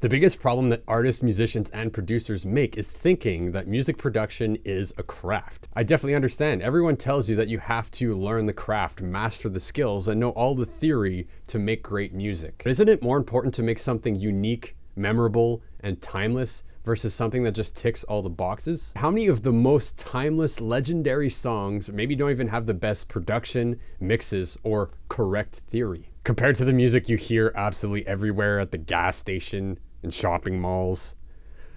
The biggest problem that artists, musicians, and producers make is thinking that music production is a craft. I definitely understand. Everyone tells you that you have to learn the craft, master the skills, and know all the theory to make great music. But isn't it more important to make something unique, memorable, and timeless versus something that just ticks all the boxes? How many of the most timeless, legendary songs maybe don't even have the best production, mixes, or correct theory? Compared to the music you hear absolutely everywhere at the gas station, in shopping malls,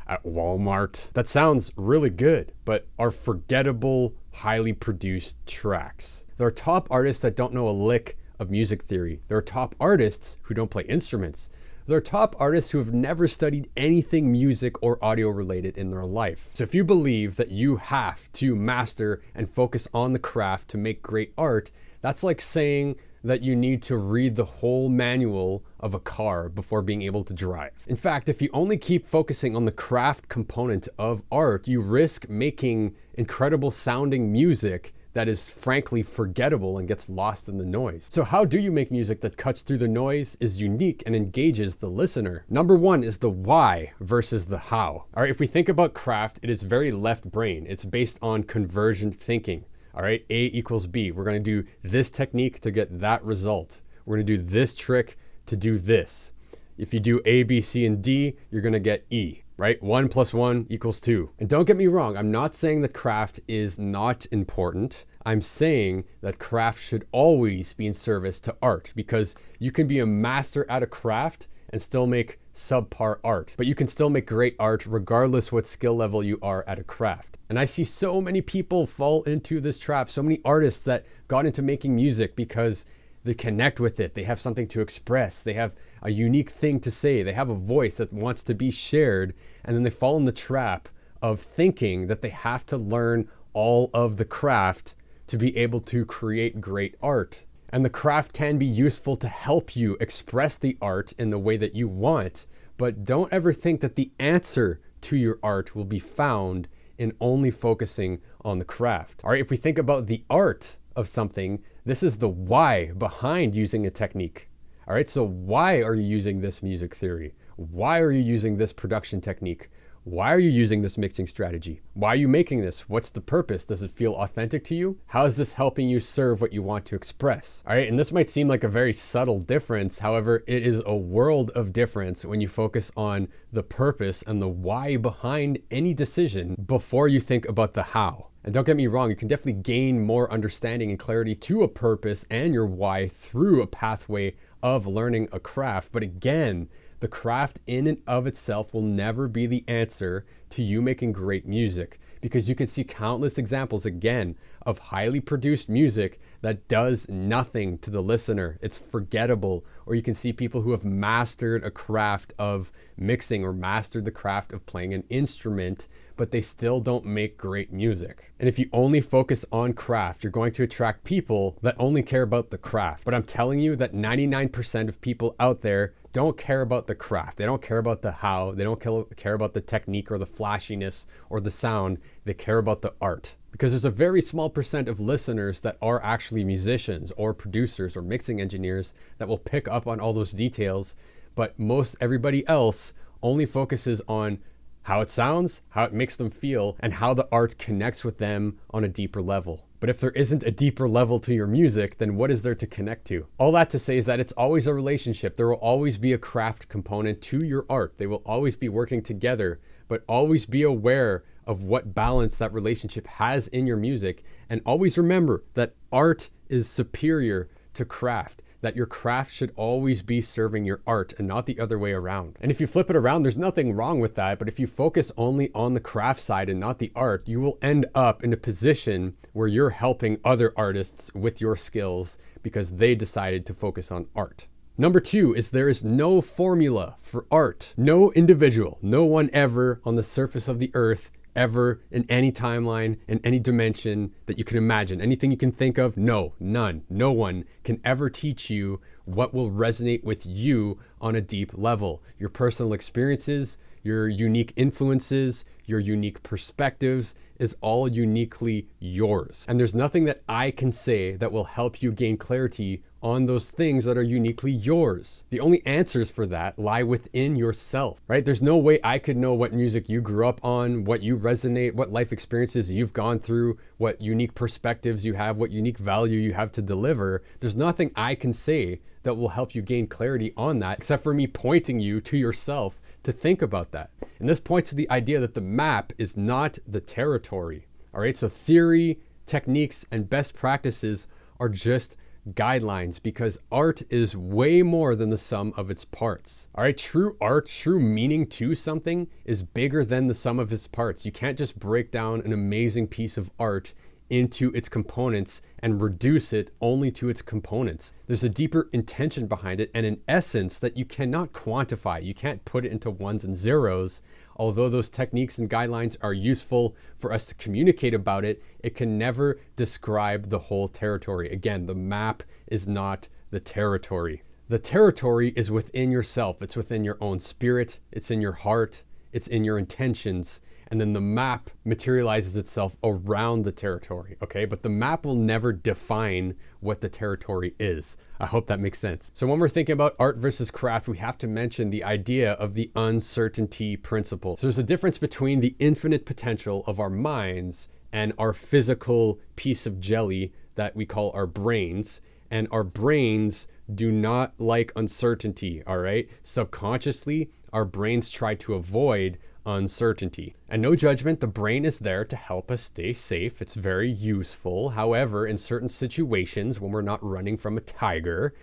at Walmart, that sounds really good, but are forgettable, highly produced tracks. There are top artists that don't know a lick of music theory. There are top artists who don't play instruments. There are top artists who have never studied anything music or audio related in their life. So if you believe that you have to master and focus on the craft to make great art, that's like saying that you need to read the whole manual of a car before being able to drive. In fact, if you only keep focusing on the craft component of art, you risk making incredible sounding music that is frankly forgettable and gets lost in the noise. So how do you make music that cuts through the noise, is unique, and engages the listener? Number one is the why versus the how. All right, if we think about craft, it is very left brain. It's based on convergent thinking. All right, A equals B. We're gonna do this technique to get that result. We're gonna do this trick to do this. If you do A, B, C, and D, you're gonna get E, right? 1 + 1 = 2. And don't get me wrong, I'm not saying that craft is not important. I'm saying that craft should always be in service to art, because you can be a master at a craft and still make subpar art, but you can still make great art regardless what skill level you are at a craft. And I see so many people fall into this trap, so many artists that got into making music because they connect with it, they have something to express, they have a unique thing to say, they have a voice that wants to be shared, and then they fall in the trap of thinking that they have to learn all of the craft to be able to create great art. And the craft can be useful to help you express the art in the way that you want, but don't ever think that the answer to your art will be found in only focusing on the craft. All right, if we think about the art of something, this is the why behind using a technique. All right, so why are you using this music theory? Why are you using this production technique? Why are you using this mixing strategy? Why are you making this? What's the purpose? Does it feel authentic to you? How is this helping you serve what you want to express? All right, and this might seem like a very subtle difference. However, it is a world of difference when you focus on the purpose and the why behind any decision before you think about the how. And don't get me wrong, you can definitely gain more understanding and clarity to a purpose and your why through a pathway of learning a craft. But again, the craft in and of itself will never be the answer to you making great music, because you can see countless examples, again, of highly produced music that does nothing to the listener. It's forgettable. Or you can see people who have mastered a craft of mixing or mastered the craft of playing an instrument, but they still don't make great music. And if you only focus on craft, you're going to attract people that only care about the craft. But I'm telling you that 99% of people out there don't care about the craft. They don't care about the how. They don't care about the technique or the flashiness or the sound. They care about the art. Because there's a very small percent of listeners that are actually musicians or producers or mixing engineers that will pick up on all those details. But most everybody else only focuses on how it sounds, how it makes them feel, and how the art connects with them on a deeper level. But if there isn't a deeper level to your music, then what is there to connect to? All that to say is that it's always a relationship. There will always be a craft component to your art. They will always be working together, but always be aware of what balance that relationship has in your music. And always remember that art is superior to craft, that your craft should always be serving your art and not the other way around. And if you flip it around, there's nothing wrong with that. But if you focus only on the craft side and not the art, you will end up in a position where you're helping other artists with your skills because they decided to focus on art. Number two is there is no formula for art. No individual, no one ever on the surface of the earth, ever in any timeline, in any dimension that you can imagine, anything you can think of, none. No one can ever teach you what will resonate with you on a deep level. Your personal experiences, your unique influences, your unique perspectives is all uniquely yours. And there's nothing that I can say that will help you gain clarity on those things that are uniquely yours. The only answers for that lie within yourself, right? There's no way I could know what music you grew up on, what you resonate, what life experiences you've gone through, what unique perspectives you have, what unique value you have to deliver. There's nothing I can say that will help you gain clarity on that, except for me pointing you to yourself to think about that. And this points to the idea that the map is not the territory. All right, so theory, techniques, and best practices are just guidelines, because art is way more than the sum of its parts. All right, true art, true meaning to something is bigger than the sum of its parts. You can't just break down an amazing piece of art into its components and reduce it only to its components. There's a deeper intention behind it and an essence that you cannot quantify. You can't put it into ones and zeros. Although those techniques and guidelines are useful for us to communicate about it, it can never describe the whole territory. Again, the map is not the territory. The territory is within yourself. It's within your own spirit. It's in your heart. It's in your intentions. And then the map materializes itself around the territory, okay? But the map will never define what the territory is. I hope that makes sense. So when we're thinking about art versus craft, we have to mention the idea of the uncertainty principle. So there's a difference between the infinite potential of our minds and our physical piece of jelly that we call our brains. And our brains do not like uncertainty, all right? Subconsciously, our brains try to avoid uncertainty. And no judgment, the brain is there to help us stay safe. It's very useful. However, in certain situations when we're not running from a tiger,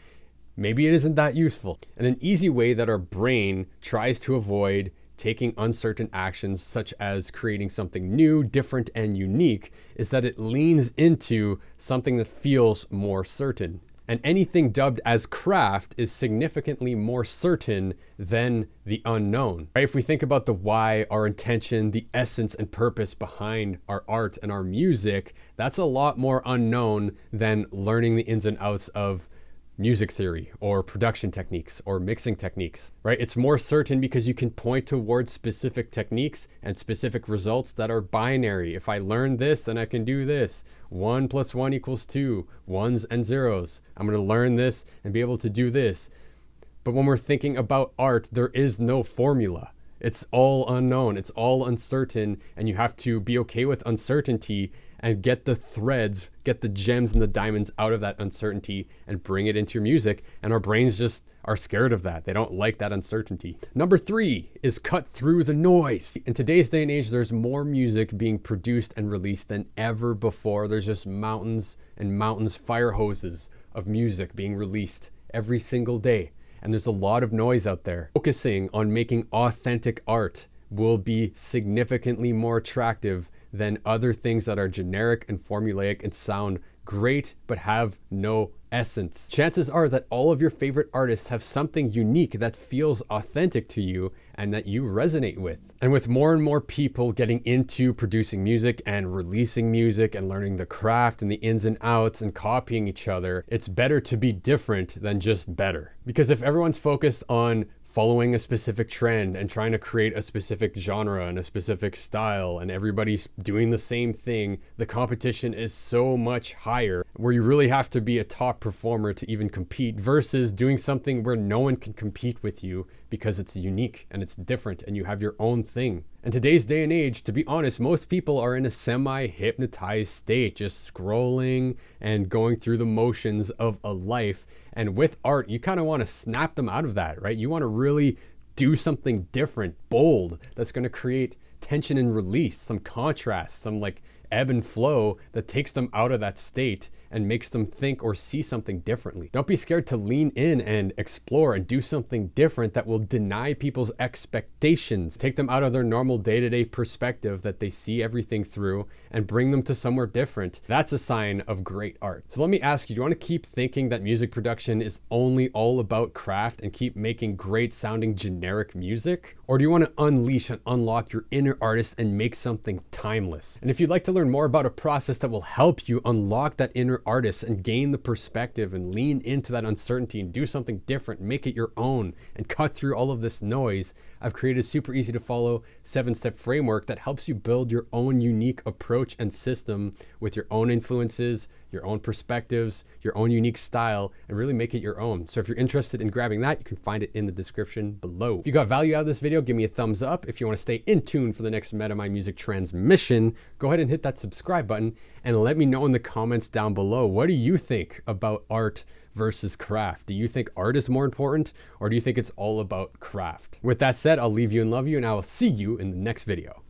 maybe it isn't that useful. And an easy way that our brain tries to avoid taking uncertain actions, such as creating something new, different, and unique, is that it leans into something that feels more certain. And anything dubbed as craft is significantly more certain than the unknown. Right? If we think about the why, our intention, the essence and purpose behind our art and our music, that's a lot more unknown than learning the ins and outs of music theory or production techniques or mixing techniques, right? It's more certain because you can point towards specific techniques and specific results that are binary. If I learn this, then I can do this. 1 + 1 = 2, ones and zeros. I'm going to learn this and be able to do this. But when we're thinking about art, there is no formula. It's all unknown. It's all uncertain. And you have to be okay with uncertainty and get the threads, get the gems and the diamonds out of that uncertainty and bring it into your music. And our brains just are scared of that. They don't like that uncertainty. Number 3 is cut through the noise. In today's day and age, there's more music being produced and released than ever before. There's just mountains and mountains, fire hoses of music being released every single day. And there's a lot of noise out there. Focusing on making authentic art will be significantly more attractive than other things that are generic and formulaic and sound great but have no essence. Chances are that all of your favorite artists have something unique that feels authentic to you and that you resonate with. And with more and more people getting into producing music and releasing music and learning the craft and the ins and outs and copying each other, it's better to be different than just better. Because if everyone's focused on following a specific trend and trying to create a specific genre and a specific style and everybody's doing the same thing, the competition is so much higher, where you really have to be a top performer to even compete, versus doing something where no one can compete with you because it's unique and it's different and you have your own thing. In today's day and age, to be honest, most people are in a semi-hypnotized state, just scrolling and going through the motions of a life. And with art, you kind of want to snap them out of that, right? You want to really do something different, bold, that's going to create tension and release, some contrast, some like ebb and flow that takes them out of that state and makes them think or see something differently. Don't be scared to lean in and explore and do something different that will deny people's expectations, take them out of their normal day-to-day perspective that they see everything through and bring them to somewhere different. That's a sign of great art. So let me ask you, do you want to keep thinking that music production is only all about craft and keep making great sounding generic music? Or do you want to unleash and unlock your inner artist and make something timeless? And if you'd like to learn more about a process that will help you unlock that inner artist and gain the perspective and lean into that uncertainty and do something different, make it your own and cut through all of this noise, I've created a super easy to follow 7-step framework that helps you build your own unique approach and system with your own influences, your own perspectives, your own unique style, and really make it your own. So if you're interested in grabbing that, you can find it in the description below. If you got value out of this video, give me a thumbs up. If you want to stay in tune for the next MetaMind Music transmission, go ahead and hit that subscribe button and let me know in the comments down below. What do you think about art versus craft? Do you think art is more important, or do you think it's all about craft? With that said, I'll leave you and love you, and I will see you in the next video.